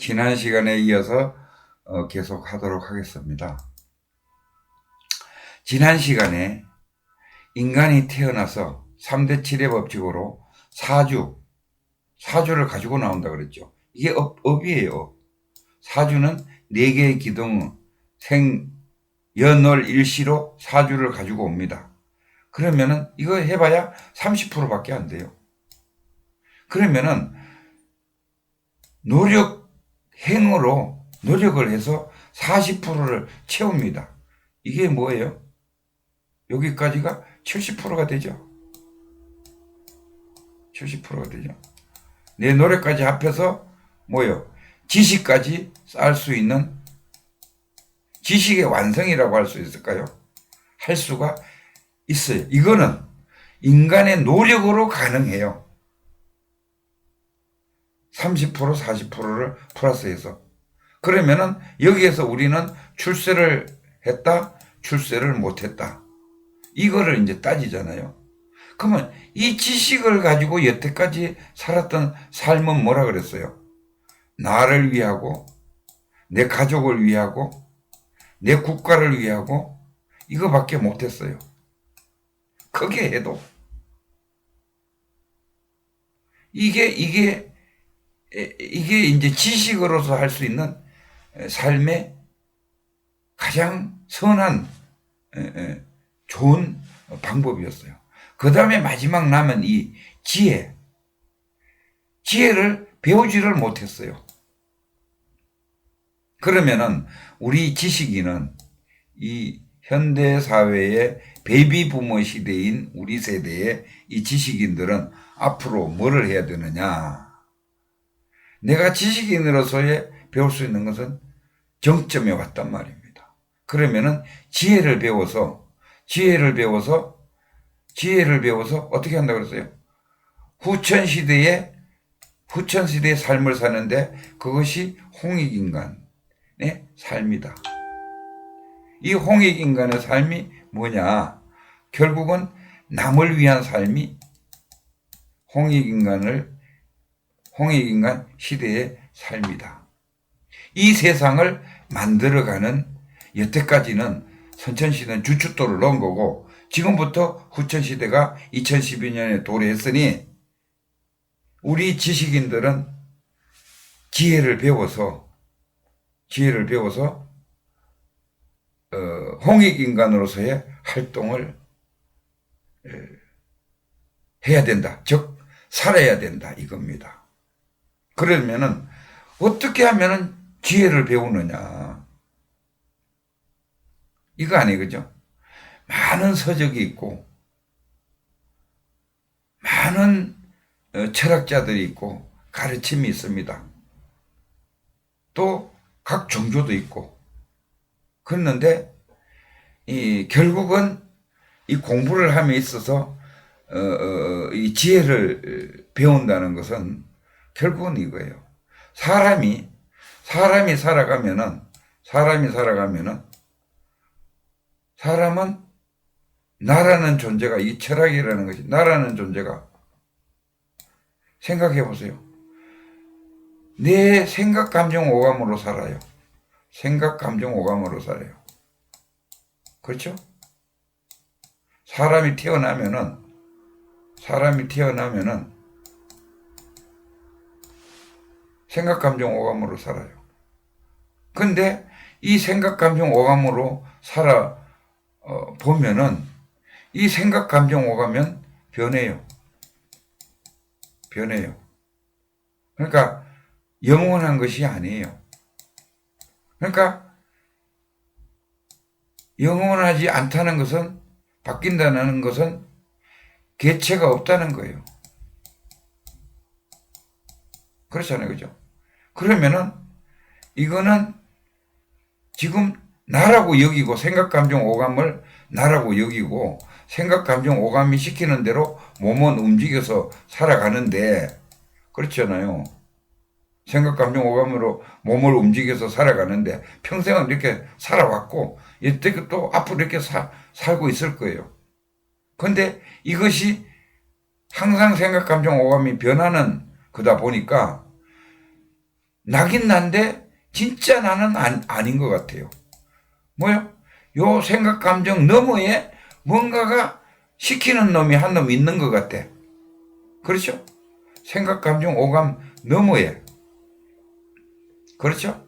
지난 시간에 이어서 계속 하도록 하겠습니다. 지난 시간에 인간이 태어나서 3대 7의 법칙으로 사주를 가지고 나온다 그랬죠. 이게 업이에요. 사주는 4개의 기둥, 연월 일시로 사주를 가지고 옵니다. 그러면은 이거 해봐야 30%밖에 안 돼요. 그러면은 행으로 노력을 해서 40%를 채웁니다. 이게 뭐예요? 여기까지가 70%가 되죠. 70%가 되죠. 내 노력까지 합해서 뭐요? 지식까지 쌓을 수 있는 지식의 완성이라고 할 수 있을까요? 할 수가 있어요. 이거는 인간의 노력으로 가능해요. 30% 40%를 플러스해서. 그러면은 여기에서 우리는 출세를 했다, 출세를 못했다. 이거를 이제 따지잖아요. 그러면 이 지식을 가지고 여태까지 살았던 삶은 뭐라 그랬어요? 나를 위하고, 내 가족을 위하고, 내 국가를 위하고, 이거밖에 못했어요. 크게 해도. 이게 이제 지식으로서 할 수 있는 삶의 가장 선한 좋은 방법이었어요. 그 다음에 마지막 남은 이 지혜를 배우지를 못했어요. 그러면은 우리 지식인은 이 현대 사회의 베이비 부모 시대인 우리 세대의 이 지식인들은 앞으로 뭐를 해야 되느냐? 내가 지식인으로서의 배울 수 있는 것은 정점에 왔단 말입니다. 그러면은 지혜를 배워서 어떻게 한다고 그랬어요? 후천시대의 삶을 사는데 그것이 홍익인간의 삶이다. 이 홍익인간의 삶이 뭐냐? 결국은 남을 위한 삶이 홍익인간 시대의 삶이다. 이 세상을 만들어가는 여태까지는 선천시대는 주춧돌을 넣은 거고 지금부터 후천시대가 2012년에 도래했으니 우리 지식인들은 지혜를 배워서 홍익인간으로서의 활동을 해야 된다. 즉 살아야 된다 이겁니다. 그러면은 어떻게 하면은 지혜를 배우느냐? 이거 아니에요, 그죠? 많은 서적이 있고 많은 철학자들이 있고 가르침이 있습니다. 또 각 종교도 있고 그런데 결국은 이 공부를 함에 있어서 이 지혜를 배운다는 것은 결국은 이거예요. 사람이 살아가면은 사람은 나라는 존재가 이 철학이라는 것이 나라는 존재가 생각해 보세요. 내 생각, 감정, 오감으로 살아요. 생각, 감정, 오감으로 살아요. 그렇죠? 사람이 태어나면은 생각, 감정, 오감으로 살아요. 근데 이 생각, 감정, 오감으로 보면은 이 생각, 감정, 오감은 변해요. 그러니까 영원한 것이 아니에요. 그러니까 영원하지 않다는 것은 바뀐다는 것은 개체가 없다는 거예요. 그렇잖아요. 그죠? 그러면은 이거는 지금 나라고 여기고 생각, 감정, 오감을 나라고 여기고 생각, 감정, 오감이 시키는 대로 몸은 움직여서 살아가는데 그렇잖아요. 생각, 감정, 오감으로 몸을 움직여서 살아가는데 평생은 이렇게 살아왔고 이때 또 앞으로 이렇게 살고 있을 거예요. 그런데 이것이 항상 생각, 감정, 오감이 변하는 거다 보니까 나긴 난데 진짜 나는 아닌 것 같아요. 뭐요? 요 생각 감정 너머에 뭔가가 시키는 놈이 한 놈 있는 것 같아. 그렇죠? 생각 감정 오감 너머에. 그렇죠?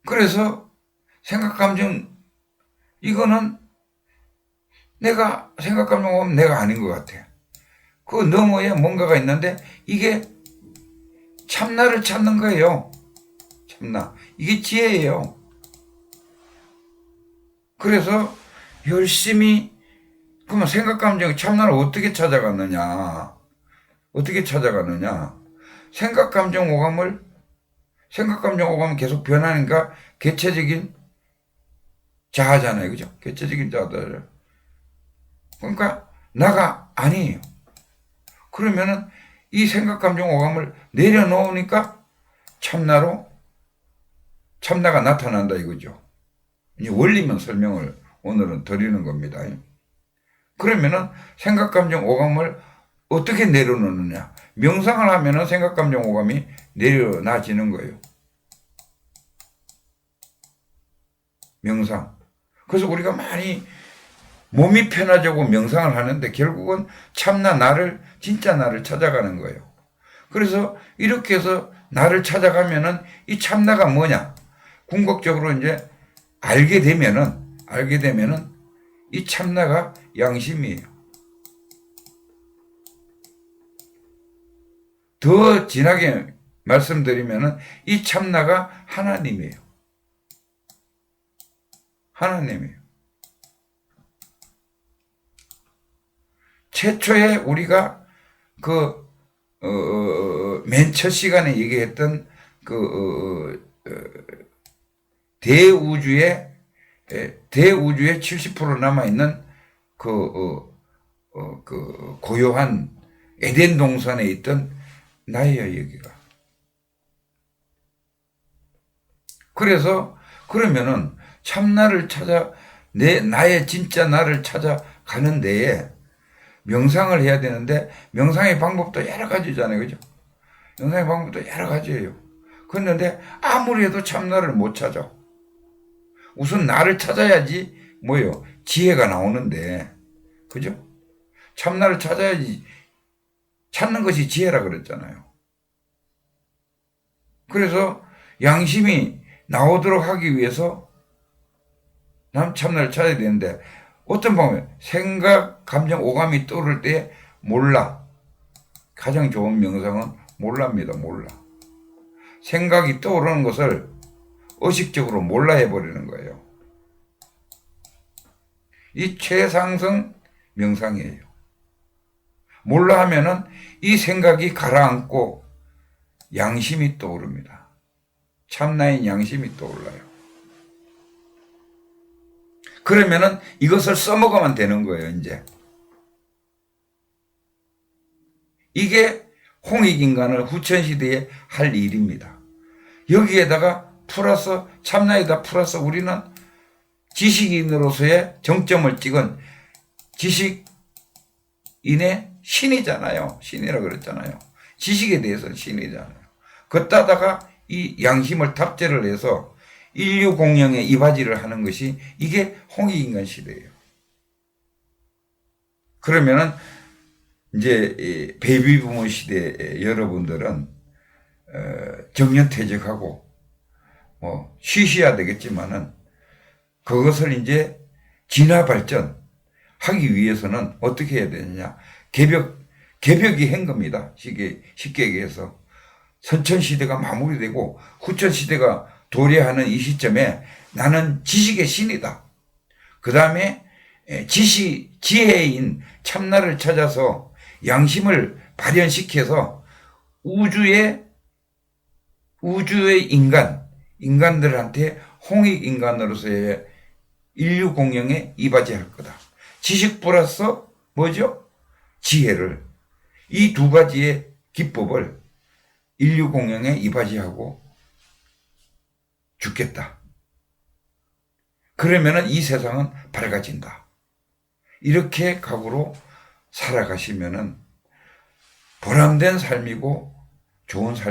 그래서 생각 감정 이거는 내가 생각 감정 오감 내가 아닌 것 같아. 그 너머에 뭔가가 있는데 이게 참나를 찾는 거예요. 참나. 이게 지혜예요. 그래서 열심히 그러면 생각 감정 참나를 어떻게 찾아갔느냐? 어떻게 찾아가느냐? 생각 감정 오감은 계속 변하니까 개체적인 자아잖아요. 그죠? 개체적인 자아들. 그러니까 나가 아니에요. 그러면은 이 생각 감정 오감을 내려놓으니까 참나가 나타난다 이거죠. 이 원리만 설명을 오늘은 드리는 겁니다. 그러면은 생각 감정 오감을 어떻게 내려놓느냐? 명상을 하면은 생각 감정 오감이 내려놔지는 거예요. 명상. 그래서 우리가 많이 몸이 편하자고 명상을 하는데 결국은 참나 나를 진짜 나를 찾아가는 거예요. 그래서 이렇게 해서 나를 찾아가면은 이 참나가 뭐냐? 궁극적으로 이제 알게 되면은 이 참나가 양심이에요. 더 진하게 말씀드리면은 이 참나가 하나님이에요. 하나님이에요. 최초에 우리가 맨 첫 시간에 얘기했던 대우주의 70% 남아있는 고요한 에덴 동산에 있던 나예요, 여기가. 그래서, 그러면은, 참나를 나의 진짜 나를 찾아가는 데에 명상을 해야 되는데, 명상의 방법도 여러 가지잖아요, 그죠? 명상의 방법도 여러 가지예요. 그런데, 아무리 해도 참나를 못 찾아. 우선 나를 찾아야지, 뭐요? 지혜가 나오는데, 그죠? 참나를 찾아야지, 찾는 것이 지혜라 그랬잖아요. 그래서 양심이 나오도록 하기 위해서 남 참나를 찾아야 되는데 어떤 방법이에요? 생각, 감정, 오감이 떠오를 때 몰라. 가장 좋은 명상은 몰라입니다. 몰라. 생각이 떠오르는 것을 의식적으로 몰라 해버리는 거예요. 이 최상승 명상이에요. 몰라 하면은 이 생각이 가라앉고 양심이 떠오릅니다. 참나인 양심이 떠올라요. 그러면은 이것을 써먹으면 되는 거예요, 이제. 이게 홍익인간을 후천시대에 할 일입니다. 여기에다가 플러스, 참나에다 플러스 우리는 지식인으로서의 정점을 찍은 지식인의 신이잖아요. 신이라고 그랬잖아요. 지식에 대해서는 신이잖아요. 걷다다가 이 양심을 탑재를 해서 인류 공영에 이바지를 하는 것이 이게 홍익인간 시대예요. 그러면은 이제 베이비부모 시대 여러분들은 정년퇴직하고 뭐 쉬셔야 되겠지만은 그것을 이제 진화 발전 하기 위해서는 어떻게 해야 되느냐? 개벽이 한 겁니다. 쉽게 얘기해서. 선천시대가 마무리되고 후천시대가 도래하는 이 시점에 나는 지식의 신이다. 그 다음에 지혜인 참나를 찾아서 양심을 발현시켜서 우주의 인간들한테 홍익인간으로서의 인류 공영에 이바지할 거다. 지식 플러스 뭐죠? 지혜를. 이 두 가지의 기법을 인류 공영에 이바지하고 죽겠다. 그러면은 이 세상은 밝아진다. 이렇게 각오로 살아가시면은 보람된 삶이고 좋은 삶